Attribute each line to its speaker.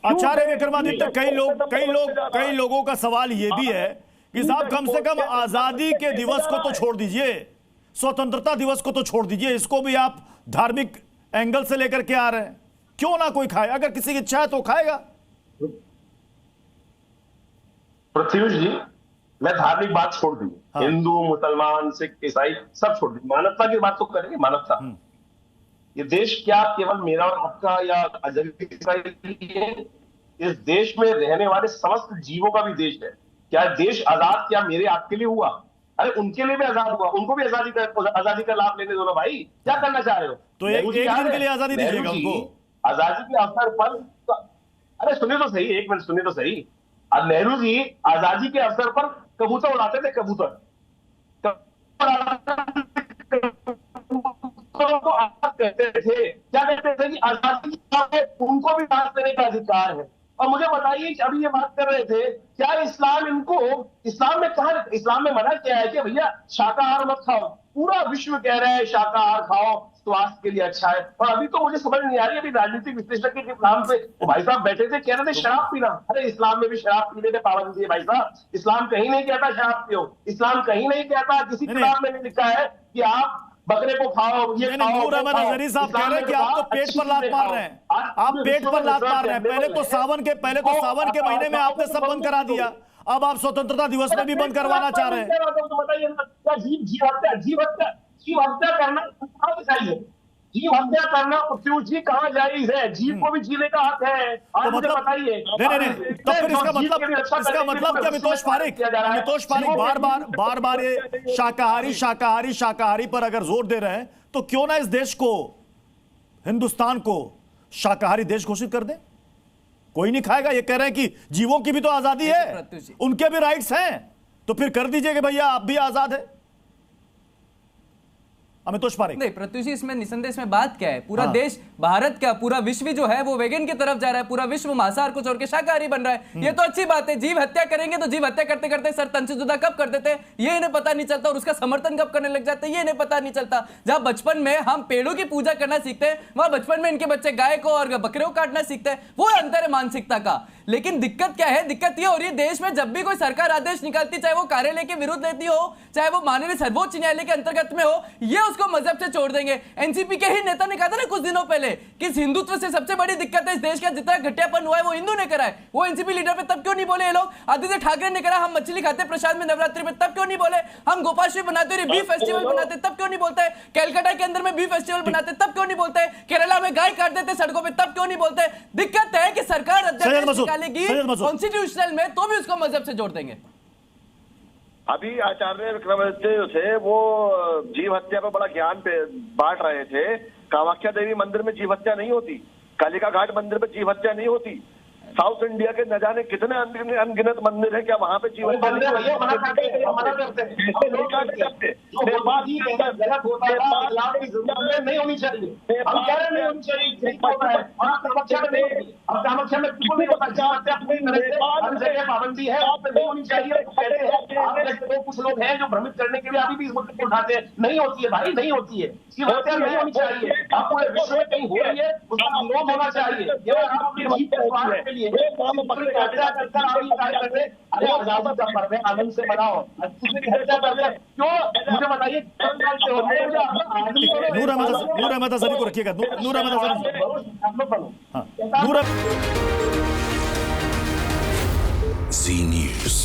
Speaker 1: आचार्य विक्रमादित्य, कई लोगों का सवाल यह भी है कि साहब कम से कम आजादी के दिवस को तो छोड़ दीजिए, स्वतंत्रता दिवस को तो छोड़ दीजिए, इसको भी आप धार्मिक एंगल से लेकर के आ रहे हैं। क्यों ना कोई खाए, अगर किसी की इच्छा है तो खाएगा।
Speaker 2: पृथ्वीश जी, मैं धार्मिक बात छोड़ दी, हिंदू मुसलमान सिख ईसाई सब छोड़ दी, मानवता की बात तो करेंगे। मानवता, ये देश क्या केवल मेरा और आपका या अजय इस देश में रहने वाले समस्त जीवों का भी देश है। क्या देश आजाद क्या मेरे आपके लिए हुआ? अरे उनके लिए भी आजाद हुआ, उनको भी आजादी का लाभ लेने दो ना भाई। क्या करना चाह रहे हो?
Speaker 1: तो एक दिन के लिए आजादी दीजिएगा उनको।
Speaker 2: आजादी के अवसर पर अरे सुनिए तो सही, एक मिनट सुनिए तो सही। अब नेहरू जी आजादी के अवसर पर कबूतर उड़ाते थे, कबूतर को आजाद कहते थे। क्या कहते थे कि आजादी उनको भी सांस लेने का अधिकार है। और मुझे बताइए कि अभी ये बात कर रहे थे, क्या इस्लाम इनको, इस्लाम में कहा, इस्लाम में मना किया है कि भैया शाकाहार मत खाओ? पूरा विश्व कह रहा है शाकाहार खाओ, स्वास्थ्य के लिए अच्छा है। और अभी तो मुझे समझ नहीं आ रही, अभी राजनीतिक विश्लेषक के नाम पे भाई साहब बैठे थे, कह रहे थे शराब पीना। अरे इस्लाम में भी शराब पीने पे पाबंदी है भाई साहब। इस्लाम कहीं नहीं कहता शराब पियो, इस्लाम कहीं नहीं कहता, किसी किताब में नहीं लिखा है कि आप बकरे को खाओ, ये खाओ।
Speaker 1: नूर अहमद अजहरी साहब कह रहे हैं कि आप तो पेट पर लात मार रहे हैं, आप पेट पर लात मार रहे हैं। पहले तो सावन के महीने में आपने सब बंद करा दिया, अब आप स्वतंत्रता दिवस में भी बंद करवाना चाह रहे हैं।
Speaker 2: बताइए ना, जीव हत्या करना कहाँ जायज है? जीव हत्या करना पृथ्वी जी कहाँ जायज है? जीव को भी जीने का हक है।
Speaker 1: तो मतलब
Speaker 2: बताइए
Speaker 1: नहीं, तो फिर इसका मतलब क्या अमितोष पारिक बार बार ये शाकाहारी पर अगर जोर दे रहे हैं, तो क्यों ना इस देश को, हिंदुस्तान को शाकाहारी देश घोषित कर दें? कोई नहीं खाएगा। ये कह रहे हैं कि जीवों की भी तो आजादी है, उनके भी राइट्स हैं, तो फिर कर दीजिए कि भैया आप भी आजाद है। अमितोष पारिक,
Speaker 3: नहीं प्रत्युष जी, इसमें निसंदेह इसमें बात क्या है? पूरा देश, भारत क्या पूरा विश्व जो है वो वेगन की तरफ जा रहा है। पूरा विश्व मांसाहार को छोड़ के शाकाहारी बन रहा है। ये तो अच्छी बात है। जीव हत्या करेंगे तो जीव हत्या करते करते सर तन से जुदा कब कर देते ये इन्हें पता नहीं चलता, और उसका समर्थन कब करने लग जाते ये इन्हें पता नहीं चलता। जहां बचपन में हम पेड़ों की पूजा करना सीखते हैं, वहां बचपन में इनके बच्चे गाय को और बकरे को काटना सीखते हैं। वो अंतर है मानसिकता का। लेकिन दिक्कत क्या है? दिक्कत ये हो रही है, देश में जब भी कोई सरकार आदेश निकालती, चाहे वो कार्यालय के विरुद्ध लेती हो, चाहे वो माननीय सर्वोच्च न्यायालय के अंतर्गत में हो, ये उसको मजहब से जोड़ देंगे। एनसीपी के ही नेता ने कहा था ना कुछ दिनों पहले कि हिंदुत्व से सबसे बड़ी दिक्कत है इस देश का, जितना घटियापन हुआ है वो हिंदू ने करा है। वो एनसीपी लीडर पे तब क्यों नहीं बोले ये लोग? आदित्य ठाकरे ने कहा हम मछली खाते प्रसाद में नवरात्रि में, तब क्यों नहीं बोले? हम गोपाष्टमी बनाते और बीफ फेस्टिवल बनाते, तब क्यों नहीं बोलते? कैलकाटा के अंदर में बीफ फेस्टिवल बनाते, तब क्यों नहीं बोलते? केरला में गाय काट देते सड़कों पे, तब क्यों नहीं बोलते? दिक्कत है कि सरकार अध्यादेश निकालेगी कॉन्स्टिट्यूशनल में, तो भी उसको मजहब से जोड़ देंगे।
Speaker 4: अभी आचार्य विक्रमादित्य जो थे वो जीव हत्या पर बड़ा ज्ञान पे बांट रहे थे। कामाख्या देवी मंदिर में जीव हत्या नहीं होती, कालिका घाट मंदिर में जीव हत्या नहीं होती। साउथ इंडिया के न जाने कितने अनगिनत मंदिर है, क्या वहां पे जीव हत्या नहीं होती?
Speaker 2: पाबंदी है, होनी चाहिए। कुछ लोग हैं जो भ्रमित करने के लिए अभी भी इस मुद्दे को उठाते हैं। नहीं होती है भाई, नहीं होती है। जीव हत्या नहीं होनी चाहिए। आप पूरे विश्व में कहीं हो रही है, उसका विरोध होना चाहिए। के लिए आनंद से बनाओ, क्यों? मुझे बताइए,
Speaker 1: नूर अहमद अजहरी को रखिएगा। नूर अहमद अजहरी,
Speaker 5: जी न्यूज़।